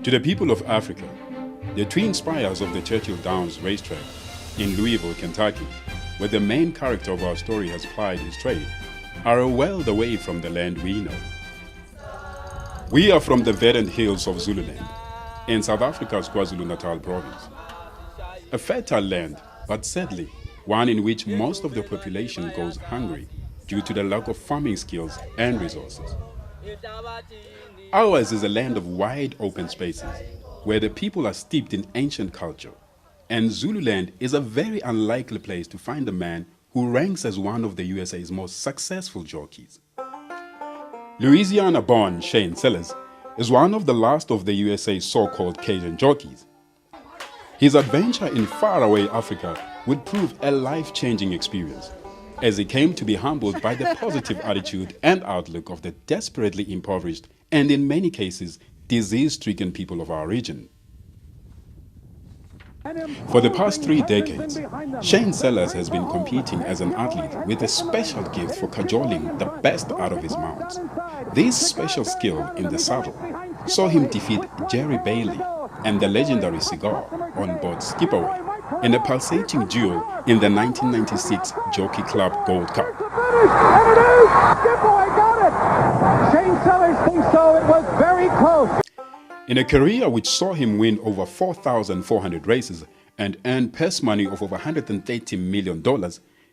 To the people of Africa, the twin spires of the Churchill Downs racetrack in Louisville, Kentucky, where the main character of our story has plied his trade, are a world away from the land we know. We are from the verdant hills of Zululand, in South Africa's KwaZulu-Natal province. A fertile land, but sadly, one in which most of the population goes hungry due to the lack of farming skills and resources. Ours is a land of wide open spaces, where the people are steeped in ancient culture, and Zululand is a very unlikely place to find a man who ranks as one of the USA's most successful jockeys. Louisiana-born Shane Sellers is one of the last of the USA's so-called Cajun jockeys. His adventure in faraway Africa would prove a life-changing experience, as he came to be humbled by the positive attitude and outlook of the desperately impoverished and in many cases disease-stricken people of our region. For the past 3 decades, Shane Sellers has been competing as an athlete with a special gift for cajoling the best out of his mounts. This special skill in the saddle saw him defeat Jerry Bailey and the legendary Cigar on board Skipaway in a pulsating duel in the 1996 Jockey Club Gold Cup. And it is! Skipaway got it! Shane Sellers thinks so. It was very close. In a career which saw him win over 4,400 races and earn purse money of over $130 million,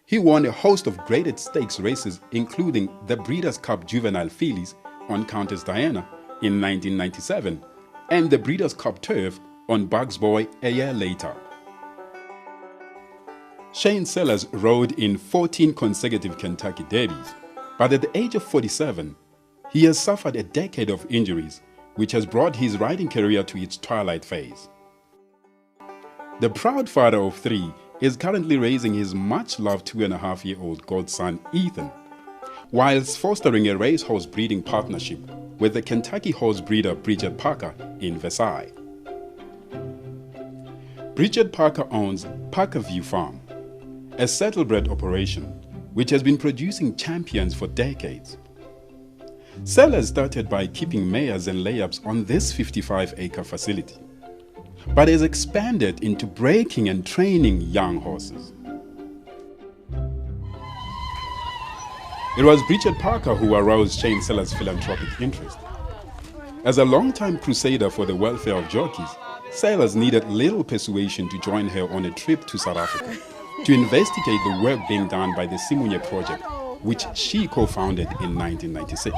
he won a host of graded stakes races, including the Breeders' Cup Juvenile Fillies on Countess Diana in 1997 and the Breeders' Cup Turf on Bugs Boy a year later. Shane Sellers rode in 14 consecutive Kentucky Derbies, but at the age of 47, he has suffered a decade of injuries, which has brought his riding career to its twilight phase. The proud father of 3 is currently raising his much-loved 2.5-year-old godson Ethan, whilst fostering a racehorse breeding partnership with the Kentucky horse breeder Bridget Parker in Versailles. Bridget Parker owns Parkerview Farm, a saddlebred operation which has been producing champions for decades. Sellers started by keeping mares and layups on this 55-acre facility, but has expanded into breaking and training young horses. It was Bridget Parker who aroused Shane Sellers' philanthropic interest. As a longtime crusader for the welfare of jockeys, Sellers needed little persuasion to join her on a trip to South Africa to investigate the work being done by the Simunye Project, which she co-founded in 1996.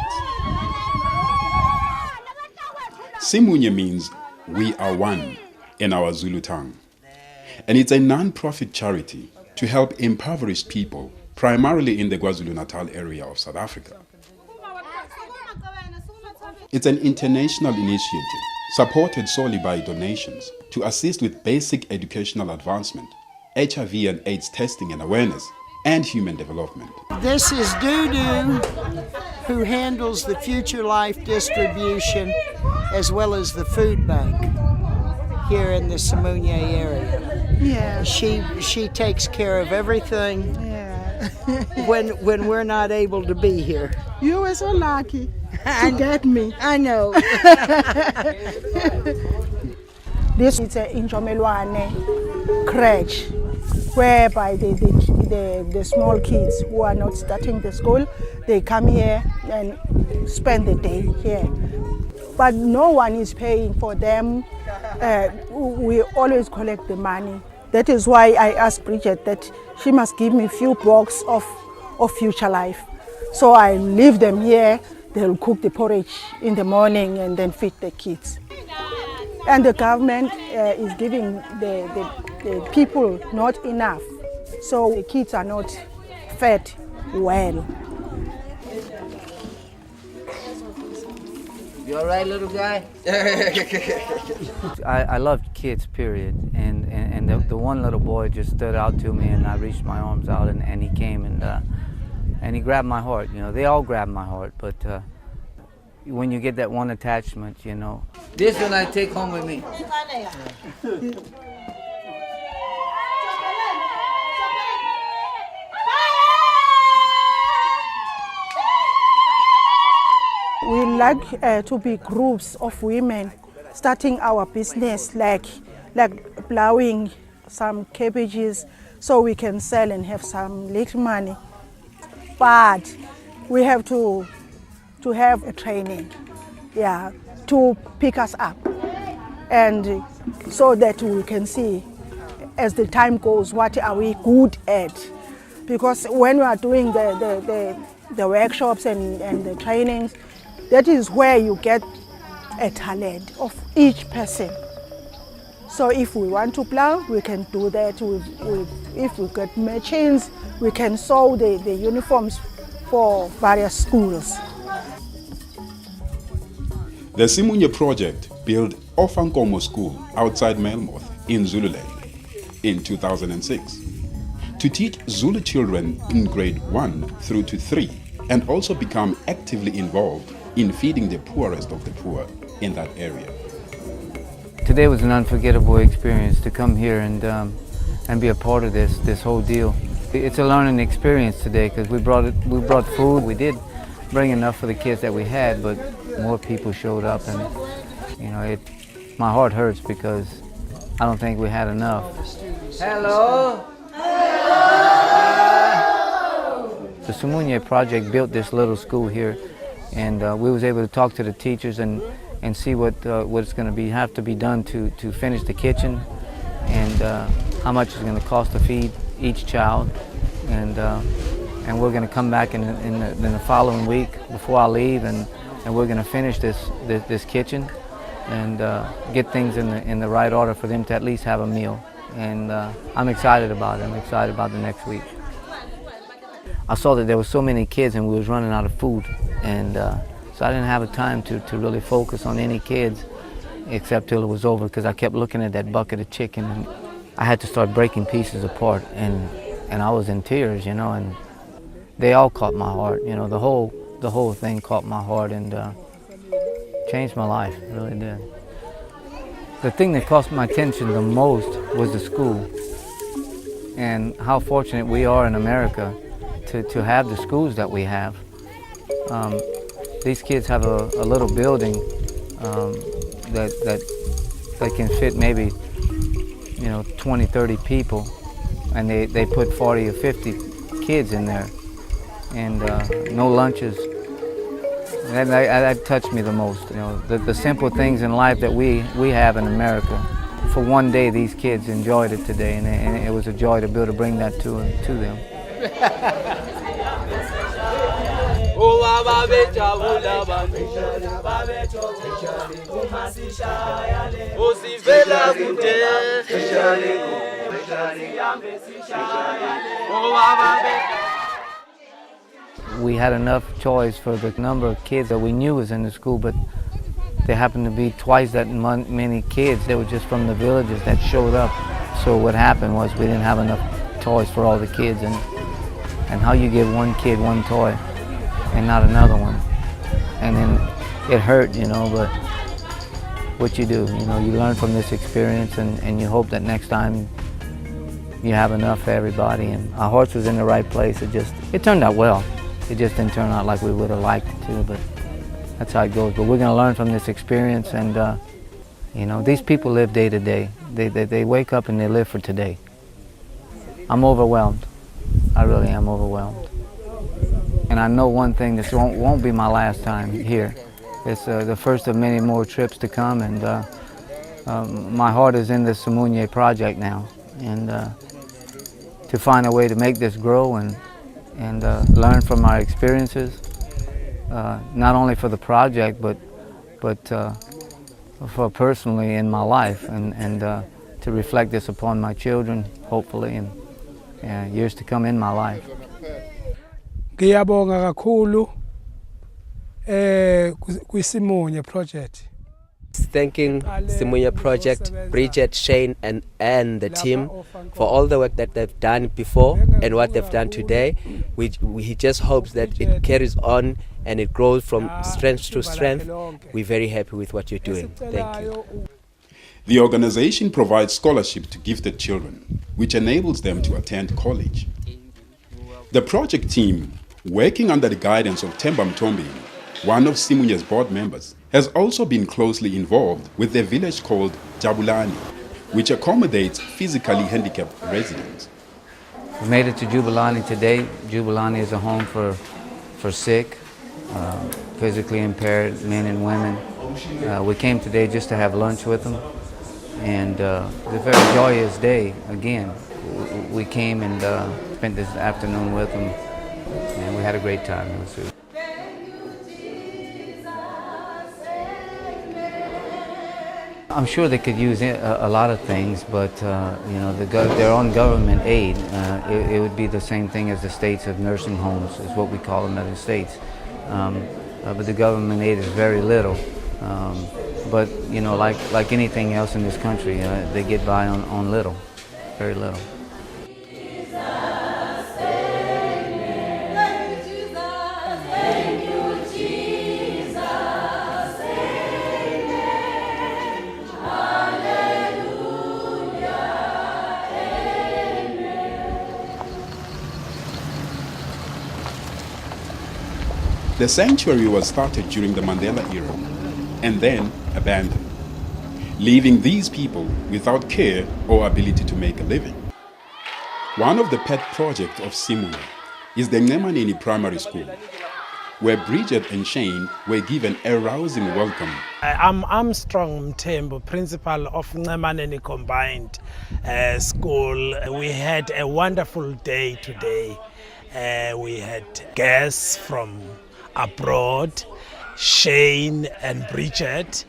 Simunye means "we are one" in our Zulu tongue, and it's a non-profit charity to help impoverished people, primarily in the KwaZulu-Natal area of South Africa. It's an international initiative supported solely by donations to assist with basic educational advancement, HIV and AIDS testing and awareness, and human development. This is Dudu, who handles the Future Life distribution as well as the food bank here in the Simunye area. Yeah. She takes care of everything Yeah. when we're not able to be here. You were so lucky to get me. I know. This is a Injomelwane crèche, whereby the small kids who are not starting the school, they come here and spend the day here. But no one is paying for them. We always collect the money. That is why I asked Bridget that she must give me a few boxes of Future Life. So I leave them here. They'll cook the porridge in the morning and then feed the kids. And the government is giving the people not enough. So the kids are not fed well. You all right, little guy? I loved kids, period. And the one little boy just stood out to me, and I reached my arms out, and he came and he grabbed my heart. You know, they all grabbed my heart, but when you get that one attachment, you know. This one I take home with me. We like to be groups of women starting our business, like plowing some cabbages so we can sell and have some little money. But we have to have a training, yeah, to pick us up, and so that we can see as the time goes what are we good at. Because when we are doing the workshops and the trainings, that is where you get a talent of each person. So if we want to plow, we can do that. If we get machines, we can sew the uniforms for various schools. The Simunye project built Ofankomo School outside Melmoth in Zululand in 2006 to teach Zulu children in grade 1 through to 3 and also become actively involved in feeding the poorest of the poor in that area. Today was an unforgettable experience to come here and be a part of this whole deal. It's a learning experience today because we brought food. We did bring enough for the kids that we had, but more people showed up, and my heart hurts because I don't think we had enough. Hello. The Simunye project built this little school here, and we was able to talk to the teachers and see what's going to have to be done to finish the kitchen, and how much it's going to cost to feed each child, and we're going to come back in the following week before I leave, and we're going to finish this kitchen and get things in the right order for them to at least have a meal. And I'm excited about it. I'm excited about the next week. I saw that there were so many kids and we was running out of food, and so I didn't have a time to really focus on any kids except till it was over, because I kept looking at that bucket of chicken, and I had to start breaking pieces apart, and I was in tears, and they all caught my heart, the whole thing caught my heart and changed my life, it really did. The thing that caught my attention the most was the school, and how fortunate we are in America to have the schools that we have. These kids have a little building that can fit maybe 20, 30 people, and they put 40 or 50 kids in there, and no lunches. That touched me the most. The simple things in life that we have in America. For one day, these kids enjoyed it today, and it was a joy to be able to bring that to them. We had enough choice for the number of kids that we knew was in the school, but there happened to be twice that many kids. They were just from the villages that showed up. So what happened was we didn't have enough toys for all the kids, and how you give one kid one toy and not another one, and then it hurt, but what you do, you learn from this experience, and you hope that next time you have enough for everybody. And our hearts was in the right place. It turned out well. It just didn't turn out like we would have liked it to, but that's how it goes. But we're going to learn from this experience, and these people live day to day. They wake up and they live for today. I'm overwhelmed. I really am overwhelmed. And I know one thing, this won't be my last time here. It's the first of many more trips to come, and my heart is in the Simunye project now, and to find a way to make this grow and learn from our experiences, not only for the project, but for personally in my life, and to reflect this upon my children, hopefully, and years to come in my life. Ngiyabonga kakhulu kwiSimunye project. Thanking Simunye Project, Bridget, Shane and the team for all the work that they've done before and what they've done today. He just hopes that it carries on and it grows from strength to strength. We're very happy with what you're doing. Thank you. The organization provides scholarship to gifted children, which enables them to attend college. The project team, working under the guidance of Themba Mthombi, one of Simunye's board members, has also been closely involved with a village called Jabulani, which accommodates physically handicapped residents. We made it to Jubulani today. Jubulani is a home for sick, physically impaired men and women. We came today just to have lunch with them, and it was a very joyous day. Again, we came and spent this afternoon with them, and we had a great time. It was good. I'm sure they could use a lot of things, but you know, their own government aid, it would be the same thing as the states of nursing homes, is what we call them in the states. But the government aid is very little. But you know, like anything else in this country, they get by on little, very little. The sanctuary was started during the Mandela era and then abandoned, leaving these people without care or ability to make a living. One of the pet projects of Simunya is the Ngemaneni Primary School, where Bridget and Shane were given a rousing welcome. I'm Armstrong Mthembu, principal of Ngemaneni Combined School. We had a wonderful day today. We had guests from abroad, Shane and Bridget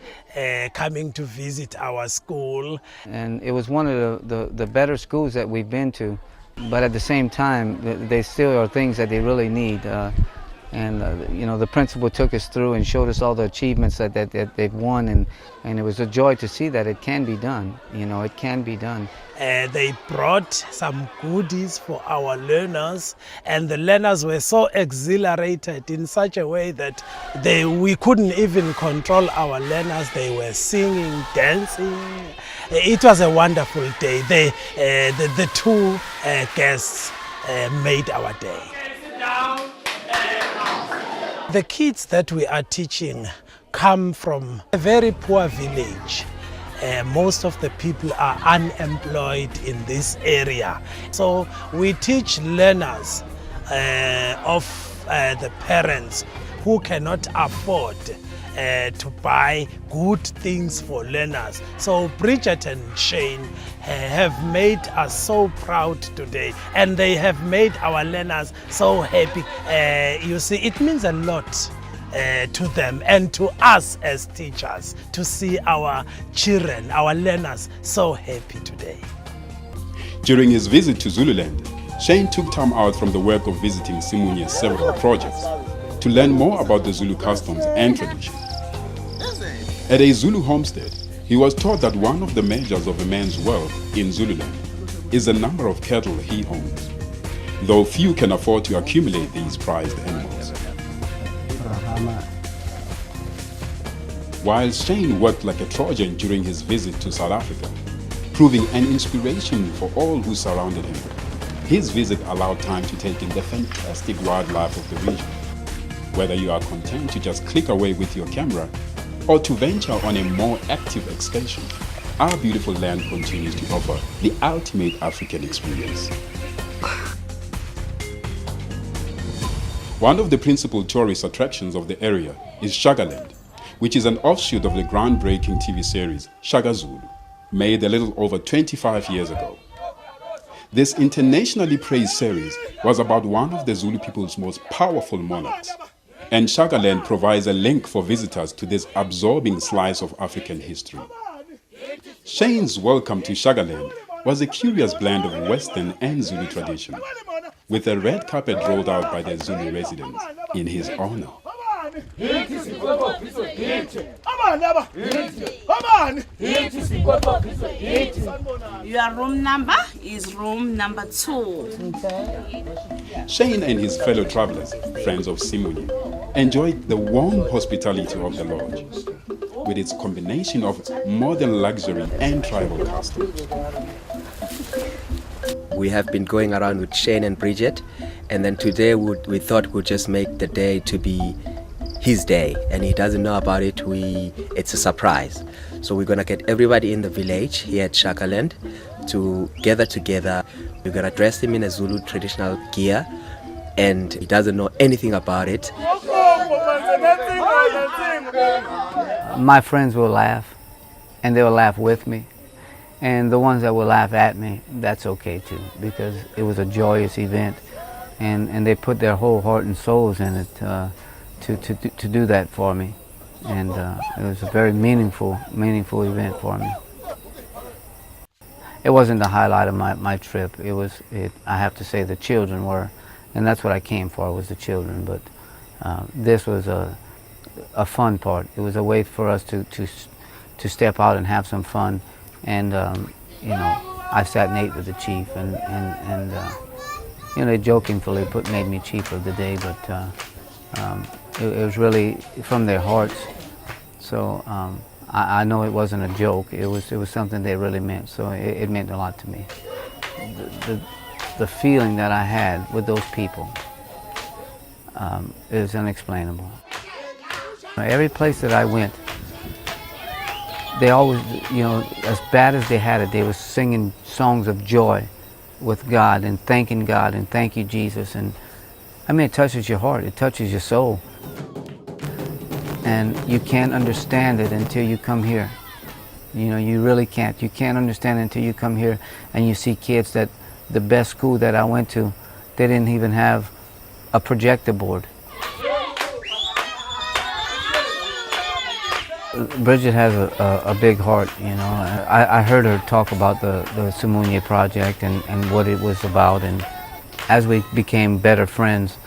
coming to visit our school. And it was one of the better schools that we've been to, but at the same time, they still are things that they really need. You know, the principal took us through and showed us all the achievements that they've won, and it was a joy to see that it can be done. You know, it can be done. They brought some goodies for our learners, and the learners were so exhilarated in such a way that we couldn't even control our learners. They were singing, dancing. It was a wonderful day. The two guests made our day. The kids that we are teaching come from a very poor village. Most of the people are unemployed in this area. So we teach learners of the parents who cannot afford to buy good things for learners. So Bridget and Shane have made us so proud today, and they have made our learners so happy. You see, it means a lot to them and to us as teachers to see our children, our learners, so happy today. During his visit to Zululand, Shane took time out from the work of visiting Simunya's several projects to learn more about the Zulu customs and traditions. At a Zulu homestead, he was taught that one of the measures of a man's wealth in Zululand is the number of cattle he owns, though few can afford to accumulate these prized animals. While Shane worked like a Trojan during his visit to South Africa, proving an inspiration for all who surrounded him, his visit allowed time to take in the fantastic wildlife of the region. Whether you are content to just click away with your camera or to venture on a more active excursion, our beautiful land continues to offer the ultimate African experience. One of the principal tourist attractions of the area is Shagga Net, which is an offshoot of the groundbreaking TV series Shagga Zulu, made a little over 25 years ago. This internationally praised series was about one of the Zulu people's most powerful monarchs, and Shagga Net provides a link for visitors to this absorbing slice of African history. Shane's welcome to Shagga Net was a curious blend of Western and Zulu tradition, with a red carpet rolled out by the Zulu residents in his honor. Your room number is room number 2. Shane and his fellow travelers, friends of Simunya, enjoyed the warm hospitality of the lodge, with its combination of modern luxury and tribal customs. We have been going around with Shane and Bridget, and then today we thought we'd just make the day to be his day and he doesn't know about it, it's a surprise. So we're gonna get everybody in the village here at Shagga Net to gather together. We're gonna dress him in a Zulu traditional gear, and he doesn't know anything about it. My friends will laugh, and they will laugh with me. And the ones that will laugh at me, that's okay too, because it was a joyous event, and they put their whole heart and souls in it to do that for me. And it was a very meaningful event for me. It wasn't the highlight of my trip. I have to say the children were, and that's what I came for, was the children. But this was a fun part. It was a way for us to step out and have some fun. And you know, I sat and ate with the chief, and you know, they jokingly made me chief of the day, but it was really from their hearts. So I know it wasn't a joke. It was something they really meant. So it meant a lot to me. The feeling that I had with those people is unexplainable. Every place that I went, they always, you know, as bad as they had it, they were singing songs of joy with God and thanking God and thank you, Jesus. And I mean, it touches your heart, it touches your soul. And you can't understand it until you come here. You know, you really can't. You can't understand it until you come here and you see kids that the best school that I went to, they didn't even have a projector board. Bridget has a big heart, you know. I heard her talk about the Simunye project and what it was about, and as we became better friends,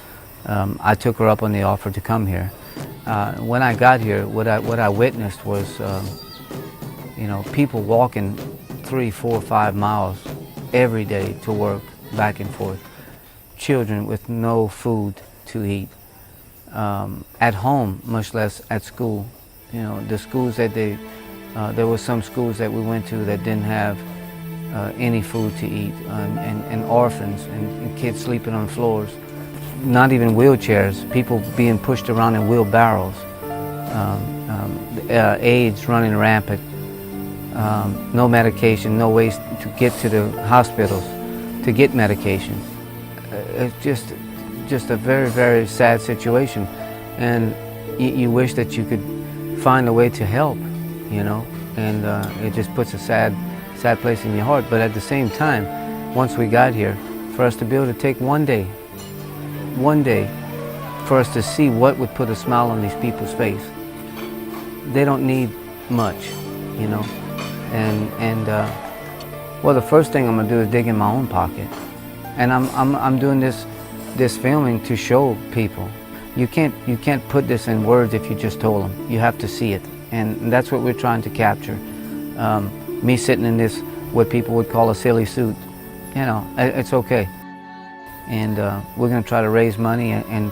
I took her up on the offer to come here. When I got here, what I witnessed was, you know, people walking 3, 4, 5 miles every day to work, back and forth. Children with no food to eat, at home, much less at school. You know, the schools that there were some schools that we went to that didn't have any food to eat, and orphans and kids sleeping on floors. Not even wheelchairs, people being pushed around in wheelbarrows, AIDS running rampant, no medication, no ways to get to the hospitals to get medication. It's just a very, very sad situation, and you wish that you could find a way to help, you know, and it just puts a sad place in your heart. But at the same time, once we got here, for us to be able to take one day for us to see what would put a smile on these people's face. They don't need much, you know, and well, the first thing I'm gonna do is dig in my own pocket, and I'm doing this filming to show people. You can't put this in words if you just told them. You have to see it, and that's what we're trying to capture. Me sitting in this, what people would call a silly suit, you know, it's okay. And we're going to try to raise money and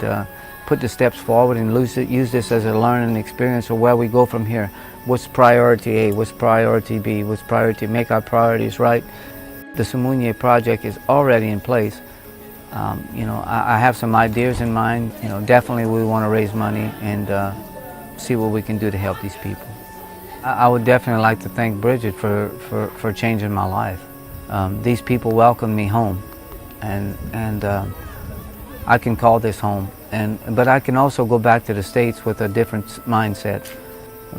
put the steps forward and use this as a learning experience of where we go from here. What's priority A? What's priority B? What's priority? Make our priorities right. The Simunye project is already in place. You know, I have some ideas in mind. You know, definitely we want to raise money and see what we can do to help these people. I would definitely like to thank Bridget for changing my life. These people welcomed me home, and I can call this home. But I can also go back to the States with a different mindset.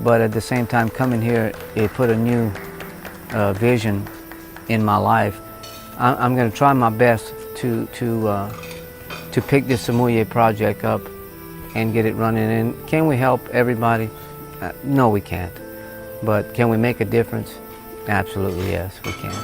But at the same time, coming here, it put a new vision in my life. I'm going to try my best to pick this Simunye project up and get it running. And can we help everybody? No, we can't. But can we make a difference? Absolutely, yes, we can.